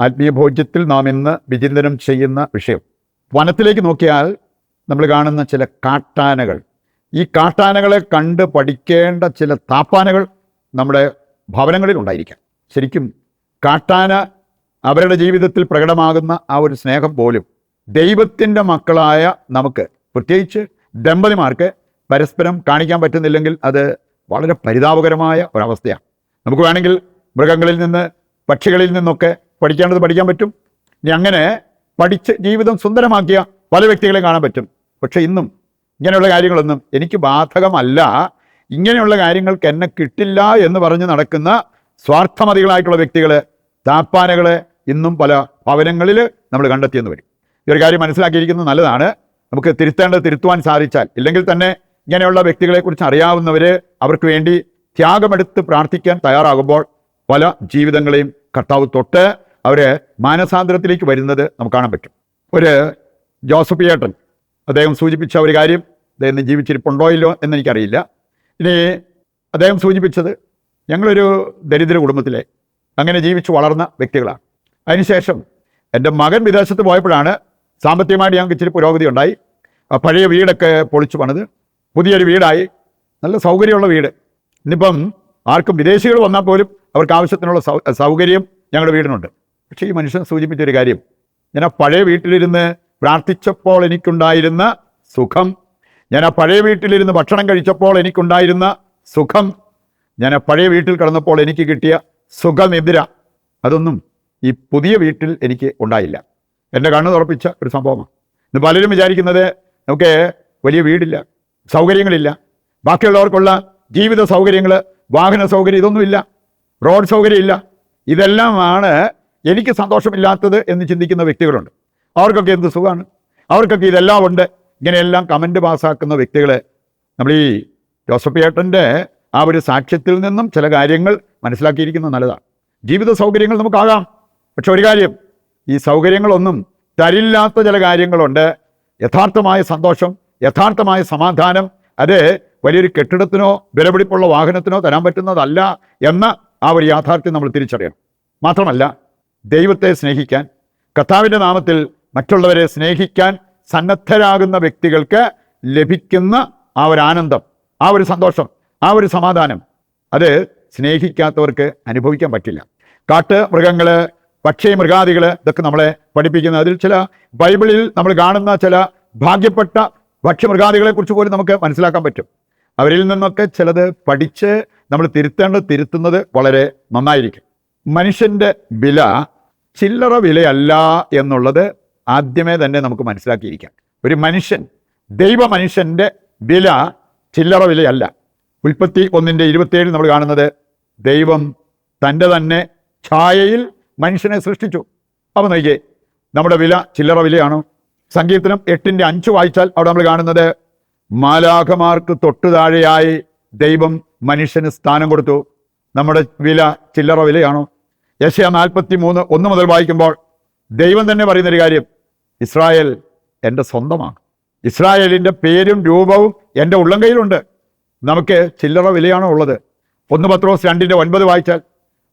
ആത്മീയ ഭോജ്യത്തിൽ നാം ഇന്ന് വിചിന്തനം ചെയ്യുന്ന വിഷയം, വനത്തിലേക്ക് നോക്കിയാൽ നമ്മൾ കാണുന്ന ചില കാട്ടാനകൾ. ഈ കാട്ടാനകളെ കണ്ട് പഠിക്കേണ്ട ചില താപ്പാനകൾ നമ്മുടെ ഭവനങ്ങളിൽ ഉണ്ടായിരിക്കാം. ശരിക്കും കാട്ടാന അവരുടെ ജീവിതത്തിൽ പ്രകടമാകുന്ന ആ ഒരു സ്നേഹം പോലും ദൈവത്തിൻ്റെ മക്കളായ നമുക്ക്, പ്രത്യേകിച്ച് ദമ്പതിമാർക്ക് പരസ്പരം കാണിക്കാൻ പറ്റുന്നില്ലെങ്കിൽ അത് വളരെ പരിതാപകരമായ ഒരവസ്ഥയാണ്. നമുക്ക് വേണമെങ്കിൽ മൃഗങ്ങളിൽ നിന്ന്, പക്ഷികളിൽ നിന്നൊക്കെ പഠിക്കേണ്ടത് പഠിക്കാൻ പറ്റും. ഇനി അങ്ങനെ പഠിച്ച് ജീവിതം സുന്ദരമാക്കിയ പല വ്യക്തികളെയും കാണാൻ പറ്റും. പക്ഷെ ഇന്നും ഇങ്ങനെയുള്ള കാര്യങ്ങളൊന്നും എനിക്ക് ബാധകമല്ല, ഇങ്ങനെയുള്ള കാര്യങ്ങൾക്ക് എന്നെ കിട്ടില്ല എന്ന് പറഞ്ഞ് നടക്കുന്ന സ്വാർത്ഥമതികളായിട്ടുള്ള വ്യക്തികൾ, താപ്പാനകളെ ഇന്നും പല ഭവനങ്ങളിൽ നമ്മൾ കണ്ടെത്തിയെന്ന് വരും. ഈ ഒരു കാര്യം മനസ്സിലാക്കിയിരിക്കുന്നത് നല്ലതാണ്. നമുക്ക് തിരുത്തേണ്ടത് തിരുത്തുവാൻ സാധിച്ചാൽ, ഇല്ലെങ്കിൽ തന്നെ ഇങ്ങനെയുള്ള വ്യക്തികളെക്കുറിച്ച് അറിയാവുന്നവർ അവർക്ക് വേണ്ടി ത്യാഗമെടുത്ത് പ്രാർത്ഥിക്കാൻ തയ്യാറാകുമ്പോൾ പല ജീവിതങ്ങളെയും കർത്താവ് തൊട്ട് അവരെ മാനസാന്തരത്തിലേക്ക് വരുന്നത് നമുക്ക് കാണാൻ പറ്റും. ഒരു ജോസഫ് ഏട്ടൻ, അദ്ദേഹം സൂചിപ്പിച്ച ഒരു കാര്യം, അദ്ദേഹം ജീവിച്ചിരിപ്പുണ്ടോ ഇല്ലോ എന്നെനിക്കറിയില്ല. ഇനി അദ്ദേഹം സൂചിപ്പിച്ചത്, ഞങ്ങളൊരു ദരിദ്ര കുടുംബത്തിലെ അങ്ങനെ ജീവിച്ച് വളർന്ന വ്യക്തികളാണ്. അതിനുശേഷം എൻ്റെ മകൻ വിദേശത്ത് പോയപ്പോഴാണ് സാമ്പത്തികമായിട്ട് ഞങ്ങൾക്ക് ഇച്ചിരി പുരോഗതി ഉണ്ടായി. പഴയ വീടൊക്കെ പൊളിച്ചു പണിത് പുതിയൊരു വീടായി, നല്ല സൗകര്യമുള്ള വീട്. ഇന്നിപ്പം ആർക്കും വിദേശികൾ വന്നാൽ പോലും അവർക്ക് ആവശ്യത്തിനുള്ള സൗകര്യം ഞങ്ങളുടെ വീടിനുണ്ട്. പക്ഷേ ഈ മനുഷ്യൻ സൂചിപ്പിച്ചൊരു കാര്യം, ഞാൻ ആ പഴയ വീട്ടിലിരുന്ന് പ്രാർത്ഥിച്ചപ്പോൾ എനിക്കുണ്ടായിരുന്ന സുഖം, ഞാൻ ആ പഴയ വീട്ടിലിരുന്ന് ഭക്ഷണം കഴിച്ചപ്പോൾ എനിക്കുണ്ടായിരുന്ന സുഖം, ഞാൻ ആ പഴയ വീട്ടിൽ കിടന്നപ്പോൾ എനിക്ക് കിട്ടിയ സുഖനിദ്ര, അതൊന്നും ഈ പുതിയ വീട്ടിൽ എനിക്ക് ഉണ്ടായില്ല. എൻ്റെ കണ്ണ് തുറപ്പിച്ച ഒരു സംഭവമാണ്. ഇന്ന് പലരും വിചാരിക്കുന്നത് നമുക്ക് വലിയ വീടില്ല, സൗകര്യങ്ങളില്ല, ബാക്കിയുള്ളവർക്കുള്ള ജീവിത സൗകര്യങ്ങൾ, വാഹന സൗകര്യം, ഇതൊന്നുമില്ല, റോഡ് സൗകര്യമില്ല, ഇതെല്ലാമാണ് എനിക്ക് സന്തോഷമില്ലാത്തത് എന്ന് ചിന്തിക്കുന്ന വ്യക്തികളുണ്ട്. അവർക്കൊക്കെ എന്ത് സുഖമാണ്, അവർക്കൊക്കെ ഇതെല്ലാം ഉണ്ട്. ഇങ്ങനെയെല്ലാം കമൻറ്റ് പാസ്സാക്കുന്ന വ്യക്തികളെ നമ്മൾ ഈ ജോസഫ് ഏട്ടൻ്റെ ആ ഒരു സാക്ഷ്യത്തിൽ നിന്നും ചില കാര്യങ്ങൾ മനസ്സിലാക്കിയിരിക്കുന്നത് നല്ലതാണ്. ജീവിത സൗകര്യങ്ങൾ നമുക്കാകാം, പക്ഷെ ഒരു കാര്യം, ഈ സൗകര്യങ്ങളൊന്നും തരില്ലാത്ത ചില കാര്യങ്ങളുണ്ട്. യഥാർത്ഥമായ സന്തോഷം, യഥാർത്ഥമായ സമാധാനം അത് വലിയൊരു കെട്ടിടത്തിനോ വിലപിടിപ്പുള്ള വാഹനത്തിനോ തരാൻ പറ്റുന്നതല്ല എന്ന ആ ഒരു യാഥാർത്ഥ്യം നമ്മൾ തിരിച്ചറിയണം. മാത്രമല്ല, ദൈവത്തെ സ്നേഹിക്കാൻ, കർത്താവിൻ്റെ നാമത്തിൽ മറ്റുള്ളവരെ സ്നേഹിക്കാൻ സന്നദ്ധരാകുന്ന വ്യക്തികൾക്ക് ലഭിക്കുന്ന ആ ഒരു ആനന്ദം, ആ ഒരു സന്തോഷം, ആ ഒരു സമാധാനം, അത് സ്നേഹിക്കാത്തവർക്ക് അനുഭവിക്കാൻ പറ്റില്ല. കാട്ട് മൃഗങ്ങൾ, പക്ഷി മൃഗാദികൾ, ഇതൊക്കെ നമ്മളെ പഠിപ്പിക്കുന്ന, അതിൽ ചില ബൈബിളിൽ നമ്മൾ കാണുന്ന ചില ഭാഗ്യപ്പെട്ട ഭക്ഷ്യമൃഗാദികളെക്കുറിച്ച് പോലും നമുക്ക് മനസ്സിലാക്കാൻ പറ്റും. അവരിൽ നിന്നൊക്കെ ചിലത് പഠിച്ച് നമ്മൾ തിരുത്തുന്നത് വളരെ നന്നായിരിക്കും. മനുഷ്യൻ്റെ വില ചില്ലറ വിലയല്ല എന്നുള്ളത് ആദ്യമേ തന്നെ നമുക്ക് മനസ്സിലാക്കിയിരിക്കാം. ഒരു മനുഷ്യൻ, ദൈവ മനുഷ്യൻ്റെ വില ചില്ലറ വിലയല്ല. ഉൽപ്പത്തി 1:27 നമ്മൾ കാണുന്നത്, ദൈവം തൻ്റെ തന്നെ ഛായയിൽ മനുഷ്യനെ സൃഷ്ടിച്ചു. അപ്പോൾ നോക്കിയേ, നമ്മുടെ വില ചില്ലറ വിലയാണോ? സങ്കീർത്തനം 8:5 വായിച്ചാൽ അവിടെ നമ്മൾ കാണുന്നത്, മാലാഖമാർക്ക് തൊട്ടു താഴെയായി ദൈവം മനുഷ്യന് സ്ഥാനം കൊടുത്തു. നമ്മുടെ വില ചില്ലറ വിലയാണോ? യെശയ്യാ 43:1 മുതൽ വായിക്കുമ്പോൾ ദൈവം തന്നെ പറയുന്നൊരു കാര്യം, ഇസ്രായേൽ എൻ്റെ സ്വന്തമാണ്, ഇസ്രായേലിൻ്റെ പേരും രൂപവും എൻ്റെ ഉള്ളം കയ്യിലുണ്ട്. നമുക്ക് ചില്ലറ വിലയാണോ ഉള്ളത്? 1 പത്രോസ് 2:9 വായിച്ചാൽ,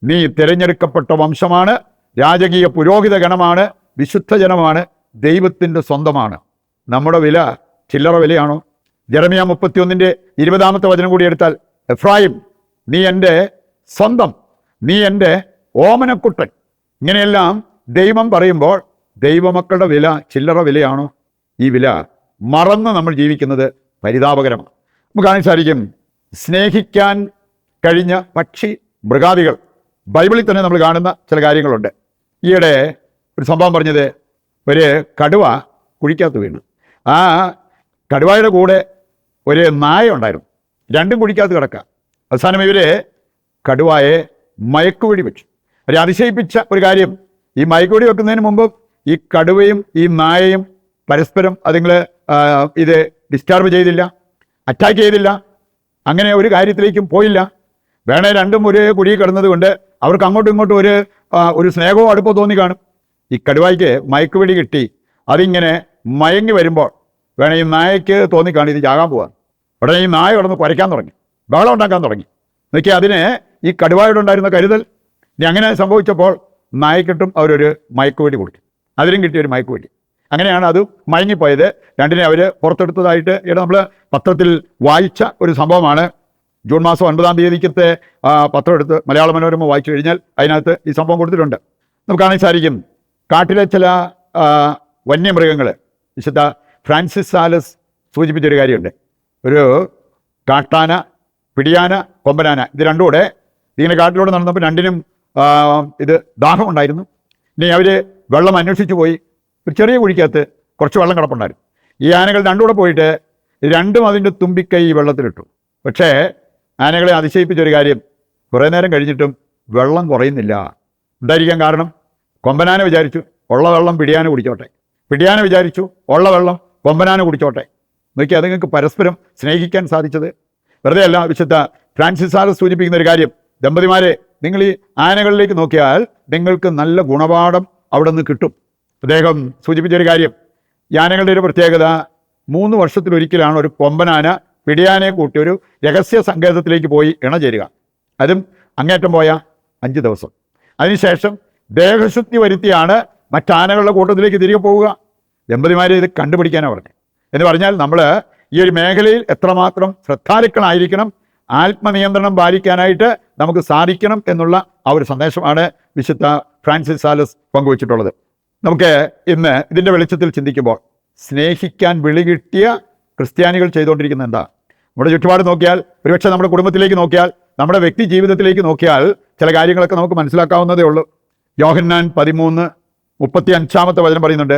നീ തിരഞ്ഞെടുക്കപ്പെട്ട വംശമാണ്, രാജകീയ പുരോഹിത ഗണമാണ്, വിശുദ്ധ ജനമാണ്, ദൈവത്തിൻ്റെ സ്വന്തമാണ്. നമ്മുടെ വില ചില്ലറ വിലയാണോ? ജെറമ്യാ 31:20 കൂടി എടുത്താൽ, എഫ്രായിം നീ എൻ്റെ സ്വന്തം, നീ എൻ്റെ ഓമനക്കുട്ടൻ. ഇങ്ങനെയെല്ലാം ദൈവം പറയുമ്പോൾ ദൈവമക്കളുടെ വില ചില്ലറ വിലയാണോ? ഈ വില മറന്ന് നമ്മൾ ജീവിക്കുന്നത് പരിതാപകരമാണ്. നമുക്ക് കാണാൻ സാധിക്കും, സ്നേഹിക്കാൻ കഴിഞ്ഞ പക്ഷി മൃഗാദികൾ ബൈബിളിൽ തന്നെ നമ്മൾ കാണുന്ന ചില കാര്യങ്ങളുണ്ട്. ഈയിടെ ഒരു സംഭവം പറഞ്ഞത്, ഒരു കടുവ കുഴിക്കകത്ത് വീണു. ആ കടുവയുടെ കൂടെ ഒരു നായ ഉണ്ടായിരുന്നു, രണ്ടും കുഴിക്കകത്ത് കിടക്കുക. അവസാനം ഇവർ കടുവയെ മയക്കുവെടി വെച്ചു. ഒരു അതിശയിപ്പിച്ച ഒരു കാര്യം, ഈ മയക്കുവെടി വെക്കുന്നതിന് മുമ്പ് ഈ കടുവയും ഈ നായയും പരസ്പരം അതുങ്ങൾ ഇത് ഡിസ്റ്റർബ് ചെയ്തില്ല, അറ്റാക്ക് ചെയ്തില്ല, അങ്ങനെ ഒരു കാര്യത്തിലേക്കും പോയില്ല. വേണേ രണ്ടും ഒരേ കുഴി കിടന്നത് കൊണ്ട് അവർക്ക് അങ്ങോട്ടും ഇങ്ങോട്ടും ഒരു സ്നേഹവും അടുപ്പോ തോന്നി കാണും. ഈ കടുവായ്ക്ക് മയക്കുവെടി കിട്ടി, അതിങ്ങനെ മയങ്ങി വരുമ്പോൾ വേണേ ഈ നായയ്ക്ക് തോന്നിക്കാണും ഇത് ചാകാൻ പോവാൻ. ഉടനെ ഈ നായ കിടന്ന് കുരയ്ക്കാൻ തുടങ്ങി, ബഹളം ഉണ്ടാക്കാൻ തുടങ്ങി. നോക്കി, അതിന് ഈ കടുവായോടുണ്ടായിരുന്ന കരുതൽ. ഇനി അങ്ങനെ സംഭവിച്ചപ്പോൾ നായ്ക്കിട്ടും അവരൊരു മയക്കുവെടി കൊടുത്തു. അതിലും കിട്ടിയൊരു മയക്കുവെടി. അങ്ങനെയാണ് അത് മയങ്ങിപ്പോയത്. രണ്ടിനെ അവർ പുറത്തെടുത്തതായിട്ട് നമ്മൾ പത്രത്തിൽ വായിച്ച ഒരു സംഭവമാണ്. ജൂൺ മാസം 9-ാം തീയതിക്കത്തെ പത്രം എടുത്ത് മലയാള മനോരമ വായിച്ചു കഴിഞ്ഞാൽ അതിനകത്ത് ഈ സംഭവം കൊടുത്തിട്ടുണ്ട്. നമുക്ക് കാണാൻ സാധിക്കും, കാട്ടിലെ ചില വന്യമൃഗങ്ങൾ, വിശുദ്ധ ഫ്രാൻസിസ് സാലസ് സൂചിപ്പിച്ചൊരു കാര്യമുണ്ട്. ഒരു കാട്ടാന, പിടിയാന, കൊമ്പനാന, ഇത് രണ്ടും കൂടെ ഇങ്ങനെ കാട്ടിലൂടെ നടന്നപ്പോൾ രണ്ടിനും ഇത് ദാഹമുണ്ടായിരുന്നു. ഇനി അവർ വെള്ളം അന്വേഷിച്ച് പോയി. ഒരു ചെറിയ കുഴിക്കകത്ത് കുറച്ച് വെള്ളം കിടപ്പുണ്ടായിരുന്നു. ഈ ആനകൾ രണ്ടും കൂടെ പോയിട്ട് രണ്ടും അതിൻ്റെ തുമ്പിക്കൈ വെള്ളത്തിലിട്ടു. പക്ഷേ ആനകളെ അതിശയിപ്പിച്ചൊരു കാര്യം, കുറേ നേരം കഴിഞ്ഞിട്ടും വെള്ളം കുറയുന്നില്ല. എന്തായിരിക്കാൻ കാരണം? കൊമ്പനാന വിചാരിച്ചു ഉള്ള വെള്ളം പിടിയാന കുടിച്ചോട്ടെ, പിടിയാന വിചാരിച്ചു ഉള്ള വെള്ളം കൊമ്പനാന കുടിച്ചോട്ടെ. നോക്കി, അത് നിങ്ങൾക്ക് പരസ്പരം സ്നേഹിക്കാൻ സാധിച്ചത് വെറുതെ അല്ല. വിശുദ്ധ ഫ്രാൻസിസ് സാലസ് സൂചിപ്പിക്കുന്ന ഒരു കാര്യം, ദമ്പതിമാരെ, നിങ്ങൾ ഈ ആനകളിലേക്ക് നോക്കിയാൽ നിങ്ങൾക്ക് നല്ല ഗുണപാഠം അവിടെ നിന്ന് കിട്ടും. അദ്ദേഹം സൂചിപ്പിച്ചൊരു കാര്യം, ഈ ആനകളുടെ ഒരു പ്രത്യേകത, 3 വർഷത്തിലൊരിക്കലാണ് ഒരു കൊമ്പനാന പിടിയാനയെ കൂട്ടി ഒരു രഹസ്യ സങ്കേതത്തിലേക്ക് പോയി ഇണചേരുക. അതും അങ്ങേറ്റം പോയ 5 ദിവസം. അതിനുശേഷം ദേഹശുദ്ധി വരുത്തിയാണ് മറ്റാനകളുടെ കൂട്ടത്തിലേക്ക് തിരികെ പോവുക. ദമ്പതിമാരെ ഇത് കണ്ടുപിടിക്കാനാണ് പറഞ്ഞത്. എന്ന് പറഞ്ഞാൽ നമ്മൾ ഈ ഒരു മേഖലയിൽ എത്രമാത്രം ശ്രദ്ധാലുക്കളായിരിക്കണം, ആത്മനിയന്ത്രണം പാലിക്കാനായിട്ട് നമുക്ക് സാധിക്കണം എന്നുള്ള ആ ഒരു സന്ദേശമാണ് വിശുദ്ധ ഫ്രാൻസിസ് സാലസ് പങ്കുവച്ചിട്ടുള്ളത്. നമുക്ക് ഇന്ന് ഇതിൻ്റെ വെളിച്ചത്തിൽ ചിന്തിക്കുമ്പോൾ സ്നേഹിക്കാൻ വിളി കിട്ടിയ ക്രിസ്ത്യാനികൾ ചെയ്തുകൊണ്ടിരിക്കുന്ന എന്താ? നമ്മുടെ ചുറ്റുപാട് നോക്കിയാൽ, ഒരുപക്ഷെ നമ്മുടെ കുടുംബത്തിലേക്ക് നോക്കിയാൽ, നമ്മുടെ വ്യക്തി ജീവിതത്തിലേക്ക് നോക്കിയാൽ ചില കാര്യങ്ങളൊക്കെ നമുക്ക് മനസ്സിലാക്കാവുന്നതേ ഉള്ളൂ. യോഹന്നാൻ 13:35 വചനം പറയുന്നുണ്ട്,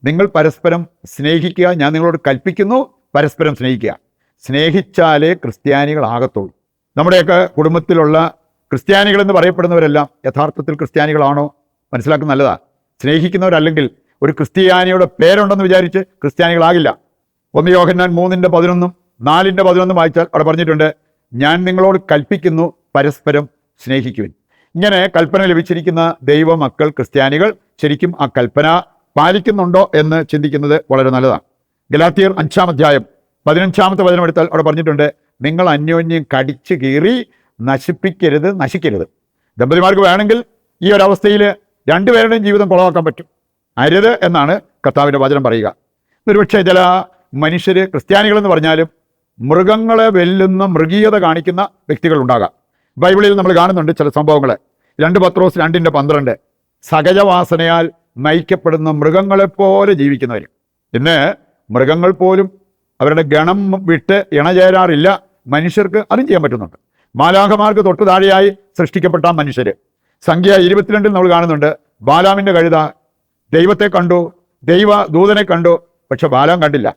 നിങ്ങൾ പരസ്പരം സ്നേഹിക്കുക, ഞാൻ നിങ്ങളോട് കൽപ്പിക്കുന്നു, പരസ്പരം സ്നേഹിക്കുക. സ്നേഹിച്ചാലേ ക്രിസ്ത്യാനികളാകത്തുള്ളൂ. നമ്മുടെയൊക്കെ കുടുംബത്തിലുള്ള ക്രിസ്ത്യാനികളെന്ന് പറയപ്പെടുന്നവരെല്ലാം യഥാർത്ഥത്തിൽ ക്രിസ്ത്യാനികളാണോ? മനസ്സിലാക്കുന്ന നല്ലതാണ്. സ്നേഹിക്കുന്നവരല്ലെങ്കിൽ ഒരു ക്രിസ്ത്യാനിയുടെ പേരുണ്ടെന്ന് വിചാരിച്ച് ക്രിസ്ത്യാനികളാകില്ല. 1 യോഹന്നാൻ 3:11, 4:11 വായിച്ചാൽ അവിടെ പറഞ്ഞിട്ടുണ്ട്, ഞാൻ നിങ്ങളോട് കൽപ്പിക്കുന്നു, പരസ്പരം സ്നേഹിക്കുവിൻ. ഇങ്ങനെ കൽപ്പന ലഭിച്ചിരിക്കുന്ന ദൈവമക്കൾ ക്രിസ്ത്യാനികൾ ശരിക്കും ആ കൽപ്പന പാലിക്കുന്നുണ്ടോ എന്ന് ചിന്തിക്കുന്നത് വളരെ നല്ലതാണ്. ഗലാത്യർ 5-ാം 15 വചനം എടുത്താൽ അവിടെ പറഞ്ഞിട്ടുണ്ട്, നിങ്ങൾ അന്യോന്യം കടിച്ചു കീറി നശിപ്പിക്കരുത്, നശിക്കരുത്. ദമ്പതിമാർക്ക് വേണമെങ്കിൽ ഈ ഒരവസ്ഥയിൽ രണ്ടുപേരുടെയും ജീവിതം കുളമാക്കാൻ പറ്റും. അരുത് എന്നാണ് കർത്താവിൻ്റെ വചനം പറയുക. ഒരുപക്ഷെ ചില മനുഷ്യർ, ക്രിസ്ത്യാനികളെന്ന് പറഞ്ഞാലും മൃഗങ്ങളെ വെല്ലുന്ന മൃഗീയത കാണിക്കുന്ന വ്യക്തികളുണ്ടാകാം. ബൈബിളിൽ നമ്മൾ കാണുന്നുണ്ട് ചില സംഭവങ്ങൾ. 2 പത്രോസ് 2:12, സഹജവാസനയാൽ നയിക്കപ്പെടുന്ന മൃഗങ്ങളെപ്പോലെ ജീവിക്കുന്നവർ. ഇന്ന് മൃഗങ്ങൾ പോലും അവരുടെ ഗണം വിട്ട് ഇണചേരാറില്ല. മനുഷ്യർക്ക് അതും ചെയ്യാൻ പറ്റുന്നുണ്ട്. മാലാഖമാർക്ക് തൊട്ടു താഴെയായി സൃഷ്ടിക്കപ്പെട്ട മനുഷ്യർ. സംഖ്യ 22 നമ്മൾ കാണുന്നുണ്ട്, ബാലാമിൻ്റെ കഴുത ദൈവത്തെ കണ്ടു, ദൈവ ദൂതനെ കണ്ടു, പക്ഷെ ബാലാം കണ്ടില്ല.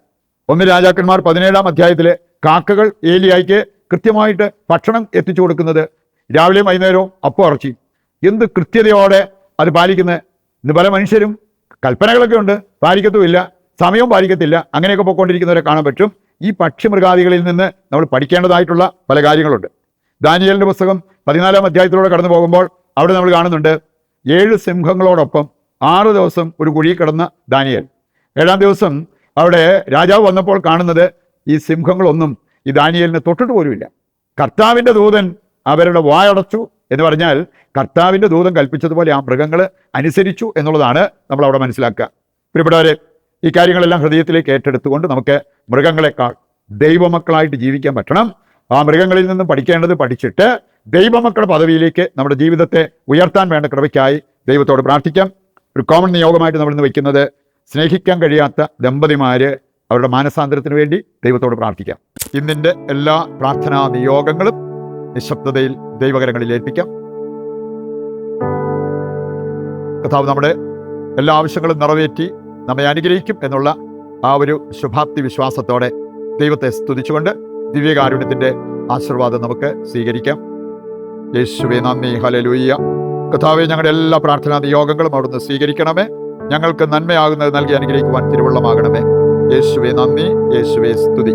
1 രാജാക്കന്മാർ 17-ാം അധ്യായത്തിൽ കാക്കകൾ ഏലിയായിക്ക് കൃത്യമായിട്ട് ഭക്ഷണം എത്തിച്ചു കൊടുക്കുന്നത് രാവിലെയും വൈകുന്നേരവും അപ്പം ഇറച്ചി. എന്ത് കൃത്യതയോടെ അത് പാലിക്കുന്നത്. ഇന്ന് പല മനുഷ്യരും കൽപ്പനകളൊക്കെ ഉണ്ട്, പാലിക്കത്തുമില്ല, സമയവും പാലിക്കത്തില്ല. അങ്ങനെയൊക്കെ പോയിക്കൊണ്ടിരിക്കുന്നവരെ കാണാൻ പറ്റും. ഈ പക്ഷിമൃഗാദികളിൽ നിന്ന് നമ്മൾ പഠിക്കേണ്ടതായിട്ടുള്ള പല കാര്യങ്ങളുണ്ട്. ദാനിയേലിൻ്റെ പുസ്തകം 14-ാം അധ്യായത്തിലൂടെ കടന്നു പോകുമ്പോൾ അവിടെ നമ്മൾ കാണുന്നുണ്ട്, 7 സിംഹങ്ങളോടൊപ്പം 6 ദിവസം ഒരു കുഴി കിടന്ന ദാനിയേൽ. 7-ാം ദിവസം അവിടെ രാജാവ് വന്നപ്പോൾ കാണുന്നത് ഈ സിംഹങ്ങളൊന്നും ഈ ദാനിയേലിനെ തൊട്ടിട്ട് പോലുമില്ല. കർത്താവിൻ്റെ ദൂതൻ അവരുടെ വായടച്ചു എന്ന് പറഞ്ഞാൽ കർത്താവിൻ്റെ ദൂതൻ കൽപ്പിച്ചതുപോലെ ആ മൃഗങ്ങൾ അനുസരിച്ചു എന്നുള്ളതാണ് നമ്മൾ അവിടെ മനസ്സിലാക്കുക. പ്രിയപ്പെട്ടവരെ, ഈ കാര്യങ്ങളെല്ലാം ഹൃദയത്തിലേക്ക് ഏറ്റെടുത്തുകൊണ്ട് നമുക്ക് മൃഗങ്ങളെക്കാൾ ദൈവമക്കളായിട്ട് ജീവിക്കാൻ പറ്റണം. ആ മൃഗങ്ങളിൽ നിന്നും പഠിക്കേണ്ടത് പഠിച്ചിട്ട് ദൈവമക്കളുടെ പദവിയിലേക്ക് നമ്മുടെ ജീവിതത്തെ ഉയർത്താൻ വേണ്ട കൃപയ്ക്കായി ദൈവത്തോട് പ്രാർത്ഥിക്കാം. ഒരു കോമൺ നിയോഗമായിട്ട് നമ്മളിന്ന് വയ്ക്കുന്നത്, സ്നേഹിക്കാൻ കഴിയാത്ത ദമ്പതിമാർ അവരുടെ മാനസാന്തരത്തിന് വേണ്ടി ദൈവത്തോട് പ്രാർത്ഥിക്കാം. ഇന്നിൻ്റെ എല്ലാ പ്രാർത്ഥനാ നിയോഗങ്ങളും നിശബ്ദതയിൽ ദൈവകരങ്ങളിൽ ഏൽപ്പിക്കാം. കർത്താവ് നമ്മുടെ എല്ലാ ആവശ്യങ്ങളും നിറവേറ്റി നമ്മെ അനുഗ്രഹിക്കും എന്നുള്ള ആ ഒരു ശുഭാപ്തി വിശ്വാസത്തോടെ ദൈവത്തെ സ്തുതിച്ചുകൊണ്ട് ദിവ്യകാരുണ്യത്തിൻ്റെ ആശീർവാദം നമുക്ക് സ്വീകരിക്കാം. യേശുവേ നന്ദി, ഹല്ലേലൂയ. കർത്താവേ, ഞങ്ങളുടെ എല്ലാ പ്രാർത്ഥനാ നിയോഗങ്ങളും അവിടുന്ന് സ്വീകരിക്കണമേ. ഞങ്ങൾക്ക് നന്മയാകുന്നത് നൽകി അനുഗ്രഹിക്കുവാൻ തിരുവുള്ളമാകണമേ. യേശുവേ നന്ദി, യേശുവേ സ്തുതി.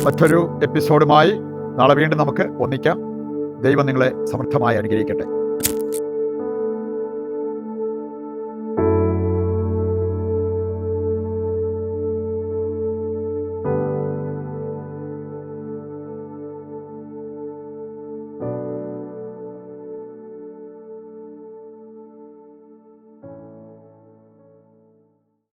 മറ്റൊരു എപ്പിസോഡുമായി നാളെ വീണ്ടും നമുക്ക് ഒന്നിക്കാം. ദൈവം നിങ്ങളെ സമൃദ്ധമായി അനുഗ്രഹിക്കട്ടെ.